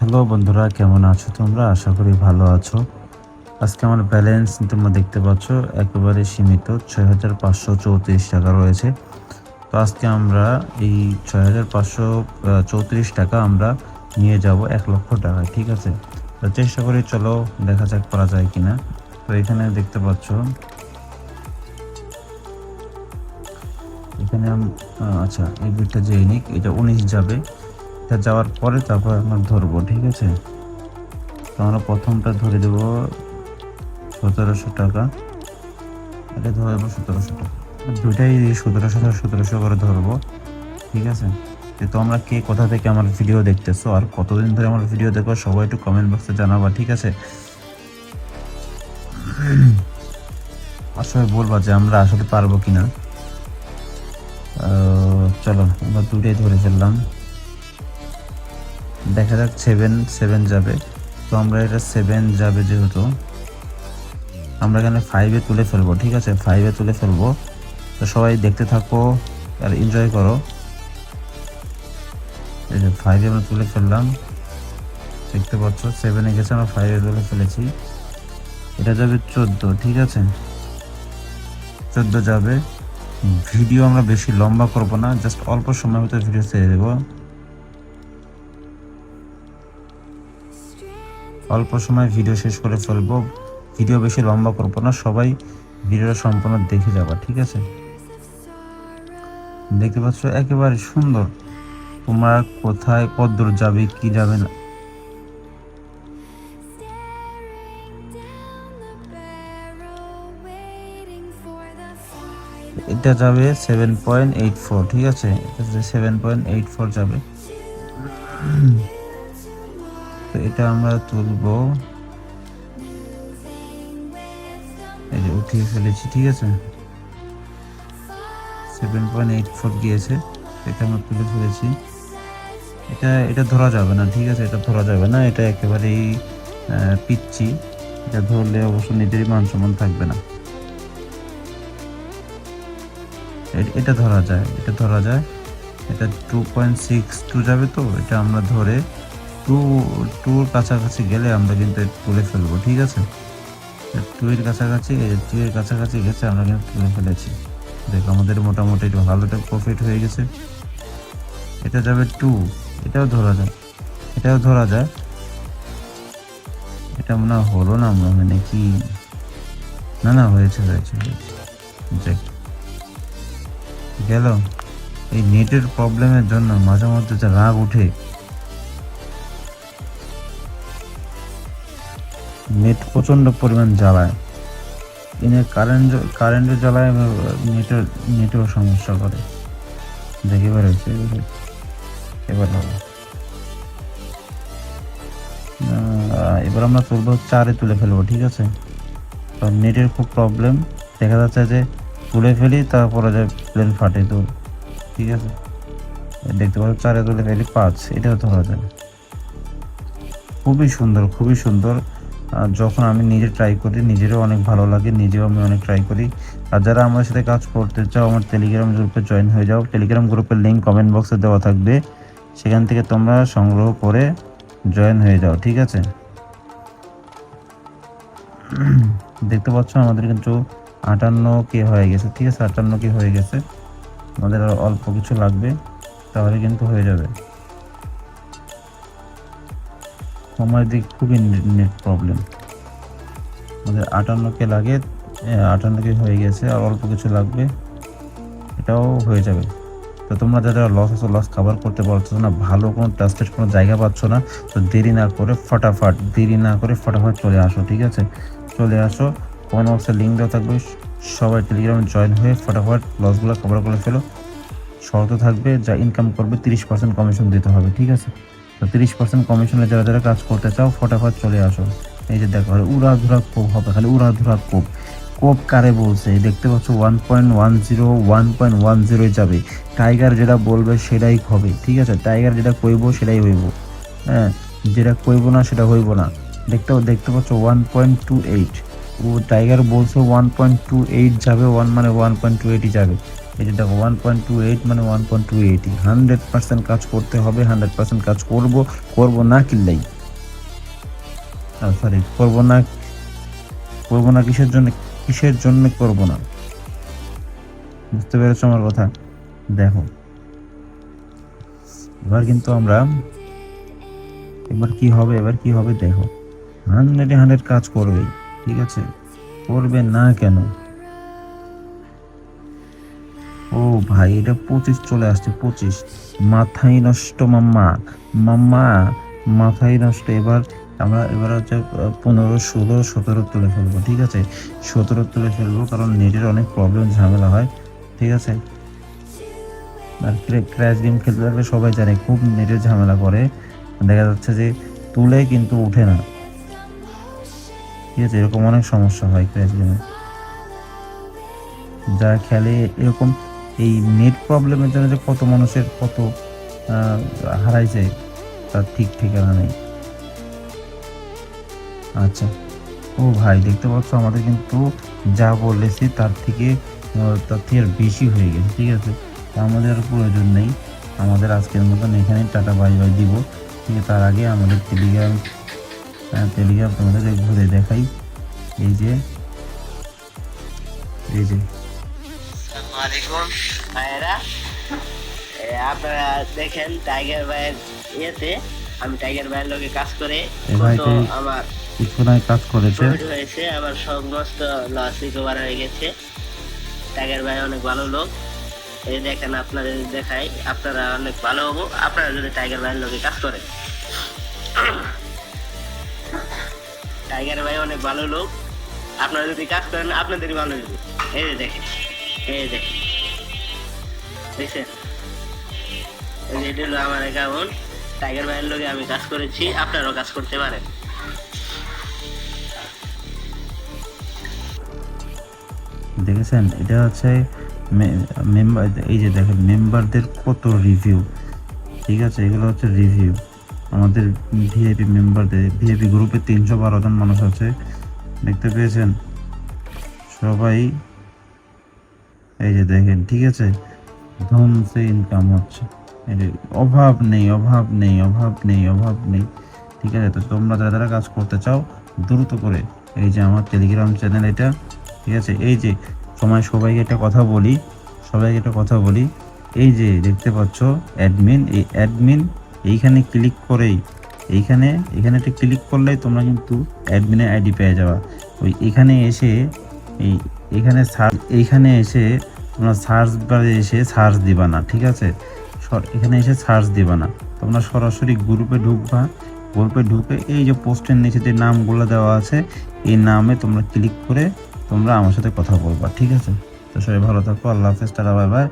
Hello বন্ধুরা, কেমন আছো তোমরা? আশা করি ভালো আছো। আজকে আমার ব্যালেন্স তোমরা দেখতে পাচ্ছ একেবারে সীমিত ৬,৫৩৪ টাকা রয়েছে। তো আজকে আমরা এই ৬,৫৩৪ টাকা আমরা নিয়ে যাব ১,০০,০০০ টাকায়, ঠিক আছে? তো চেষ্টা করি, চলো দেখা যাক করা যায় কিনা। তো এখানে দেখতে পাচ্ছ, এখানে আচ্ছা এই বিটটা যে নিক, এটা ১৯ যাবে। এটা যাওয়ার পরে তারপর আমরা ধরবো, ঠিক আছে? তো আমরা প্রথমটা ধরে দেবো ১৭০০ টাকা। এটা ধরে দেবো ১৭০০ টাকা, দুইটাই ১৭০০ করে ধরবো, ঠিক আছে? তো আমরা কে কোথা থেকে আমার ভিডিও দেখতেছো আর কতদিন ধরে আমার ভিডিও দেখো সবাই একটু কমেন্ট বক্সে জানাবা, ঠিক আছে? আসলে বলবা যে আমরা আসলে পারবো কিনা। চলো আমরা দুটাই ধরে ফেললাম, দেখা যাক। 7 যাবে, তো আমরা এটা 7 যাবে যেহেতু আমরা এখানে 5-এ তুলে ফেলবো, ঠিক আছে? 5-এ তুলে ফেলবো। তো সবাই দেখতে থাকো আর এনজয় করো। এই যে 5-এ আমরা তুলে ফেললাম, দেখতে পাচ্ছ 7-এ গেছে, আমরা 5-এ তুলে ফেলেছি। এটা যাবে 14, ঠিক আছে? 14 যাবে। ভিডিও আমরা বেশি লম্বা করব না, জাস্ট অল্প সময়ের ভিতরে ভিডিও ছেড়ে দেবো। অল্প সময় ভিডিও শেষ করে ফেলবো, ভিডিও বেশি লম্বা করবো না, সবাই ভিডিওটা সম্পূর্ণ দেখে যাবা, ঠিক আছে? দেখতে পাচ্ছ একেবারে সুন্দর। তোমরা কোথায় কতদূর যাবে কি যাবে না, এটা যাবে 7.84, ঠিক আছে? এটা 7.84 যাবে। তো এটা আমরা তুলবো, এই যে উঠিয়ে ফেলেছি, ঠিক আছে? 7.84 গিয়েছে, এটা আমরা তুলে ফেলেছি। এটা ধরা যাবে না, ঠিক আছে? এটা ধরা যাবে না, এটা একেবারেই পিচ্ছি। এটা ধরলে অবশ্য নিজেরই মান সম্মান থাকবে না। এটা ধরা যায়, এটা ধরা যায়। এটা 2.62 যাবে, তো এটা আমরা ধরে 2-2 কাছাকাছি গেলে আমরা কিন্তু তুলে ফেলবো, ঠিক আছে? 2 এর কাছাকাছি, 2 এর কাছাকাছি গেছে, আমরা কিন্তু তুলে ফেলেছি। দেখ আমাদের মোটামুটি একটু ভালোটা প্রফিট হয়ে গেছে। এটা যাবে 2, এটাও ধরা যায়, এটাও ধরা যায়। এটা মনে হলো না, মানে কি, না না হয়েছে হয়েছে হয়েছে, যাক গেল। এই নেটের প্রবলেমের জন্য মাঝে মধ্যে যে রাগ উঠে, নেট প্রচণ্ড পরিমাণ জ্বালায়, এনে কারেন্টের জ্বালায় নেটেও সমস্যা করে। দেখে এবার হয়েছে, এবার হবে। এবার আমরা তুলবো 4-এ তুলে ফেলবো, ঠিক আছে? তো নেটের খুব প্রবলেম, দেখা যাচ্ছে যে তুলে ফেলি তারপরে যে প্লেন ফাটে, তো ঠিক আছে? দেখতে পাচ্ছ 4-এ তুলে ফেলি 5, এটাও ধরা যায়। খুবই সুন্দর, খুবই সুন্দর। যখন আমি নিজে ট্রাই করি নিজেরও অনেক ভালো লাগে, নিজেও আমি অনেক ট্রাই করি। আর যারা আমার সাথে কাজ করতে চাও, আমার টেলিগ্রাম গ্রুপে জয়েন হয়ে যাও। টেলিগ্রাম গ্রুপের লিঙ্ক কমেন্ট বক্সে দেওয়া থাকবে, সেখান থেকে তোমরা সংগ্রহ করে জয়েন হয়ে যাও, ঠিক আছে? দেখতে পাচ্ছ আমাদের কিন্তু 58K হয়ে গেছে, ঠিক আছে? 58K হয়ে গেছে। আমাদের আর অল্প কিছু লাগবে, তাহলে কিন্তু হয়ে যাবে। আমার দিক খুবই নেট প্রবলেম, আমাদের 58K লাগে, 58K হয়ে গেছে, আর অল্প কিছু লাগবে, এটাও হয়ে যাবে। তো তোমরা যারা লস আছো, লস কভার করতে পারছো না, ভালো কোনো ট্রাস্টেড কোনো জায়গা পাচ্ছ না, তো দেরি না করে ফটাফট চলে আসো, ঠিক আছে? চলে আসো, কমেন্ট বক্সে লিঙ্ক দেওয়া থাকবে, সবাই টেলিগ্রামে জয়েন হয়ে ফটাফট লসগুলো কভার করে ফেলো। শর্ত থাকবে, যা ইনকাম করবে 30% কমিশন দিতে হবে, ঠিক আছে? তো 30% কমিশনে যারা যারা কাজ করতে চাও ফটাফট চলে আসো। এই যে দেখো উড়াধুরা কোপ হবে, খালি উড়াধুরা কোপ। কোপ কারে বলছে দেখতে পাচ্ছ, 1.10 1.10 যাবে। টাইগার যেটা বলবে সেটাই হবে, ঠিক আছে? টাইগার যেটা কইব সেটাই হইব, হ্যাঁ? যেটা কইব না সেটা হইব না। দেখতে পাচ্ছ 1.28, ও টাইগার বলছে 1.28 যাবে, 1 মানে 1.28 যাবে। এই যে দেখো 1.28 মানে 1.28, 100% কাজ করতে হবে, 100% কাজ করব না কিল্লাই। সরি করবো না, কিসের জন্য, করবো না, বুঝতে পেরেছো আমার কথা? দেখো এবার কিন্তু আমরা, এবার কি হবে দেখো, 100 কাজ করবেই, ঠিক আছে, করবে না কেন? ও ভাই এটা 25 চলে আসছে, 25, মাথায় নষ্ট মাম্মা, মাম্মা মাথায় নষ্ট। এবার হচ্ছে 15, 16, 17 তুলে ফেলবো, ঠিক আছে, 17 তুলে ফেলবো, কারণ নেটের অনেক প্রবলেম ঝামেলা হয়, ঠিক আছে। আর ক্র্যাশ গেম খেলতে থাকলে সবাই জানে খুব নেটের ঝামেলা করে, দেখা যাচ্ছে যে তুলে কিন্তু উঠে না, ঠিক আছে, এরকম অনেক সমস্যা হয় ক্র্যাশ গেমে। যারা খেলে এরকম এই নেট প্রবলেমের জন্য যে কত মানুষের কত হারাইছে তার ঠিক ঠিকানা নেই। আচ্ছা, ও ভাই দেখতে পাচ্ছ আমাদের কিন্তু যা বলেছি তার থেকে আর বেশি হয়ে গেছে, ঠিক আছে, তা আমাদের আর প্রয়োজন নেই, আমাদের আজকের মতন এখানে টাটা বাই বাই দিব, ঠিক আছে। তার আগে আমাদের টেলিগ্রাম তোমাদের ঘুরে দেখাই, এই যে আসসালামু আলাইকুম ভাইয়েরা, আপনারা দেখেন টাইগার ভাইয়ের ইয়েতে আমি টাইগার ভাইয়ের লোকে কাজ করে কত আমার কাজ করেছে হয়েছে, আমার সমস্ত লস রিকভার হয়ে গেছে। টাইগার ভাই অনেক ভালো লোক, এই দেখেন আপনাদের দেখাই, আপনারা অনেক ভালো হবো আপনারা যদি টাইগার ভাইয়ের লোকে কাজ করেন। টাইগার ভাই অনেক ভালো লোক, আপনারা যদি কাজ করেন আপনাদেরই ভালো হবে। এই যে দেখেন, দেখছেন, এটা হলো আমার অ্যাকাউন্ট, টাইগার ভাইয়ের লোকে আমি কাজ করেছি, আপনারাও কাজ করতে পারেন। দেখেছেন, এটা হচ্ছে মেম্বার, এই যে দেখেন মেম্বারদের কত রিভিউ, ঠিক আছে, এগুলো হচ্ছে রিভিউ আমাদের ভিআইপি মেম্বারদের। ভিআইপি গ্রুপে 312 জন মানুষ আছে, দেখতে পেয়েছেন সবাই, এই যে দেখেন, ঠিক আছে, ধুমসে ইনকাম হচ্ছে, অভাব নেই, ঠিক আছে। তো তোমরা যারা কাজ করতে চাও দ্রুত করে, এই যে আমার টেলিগ্রাম চ্যানেল এটা, ঠিক আছে, এই যে সবাইকে একটা কথা বলি, এই যে দেখতে পাচ্ছ অ্যাডমিন, এই অ্যাডমিন এইখানে ক্লিক করেই, এইখানে একটা ক্লিক করলেই তোমরা কিন্তু অ্যাডমিনের আইডি পেয়ে যাবা। ওই এখানে এসে এইখানে এসে তোমরা সার্চ বারে এসে সার্চ দিবা না, ঠিক আছে, এখানে এসে সার্চ দিবা না, তোমরা সরাসরি গ্রুপে ঢুকে এই যে পোস্টের নিচে যে নামগুলো দেওয়া আছে এই নামে তোমরা ক্লিক করে তোমরা আমার সাথে কথা বলবা, ঠিক আছে। তো সবাই ভালো থাকো, আল্লাহ হাফেজ, টাটা বাই বাই।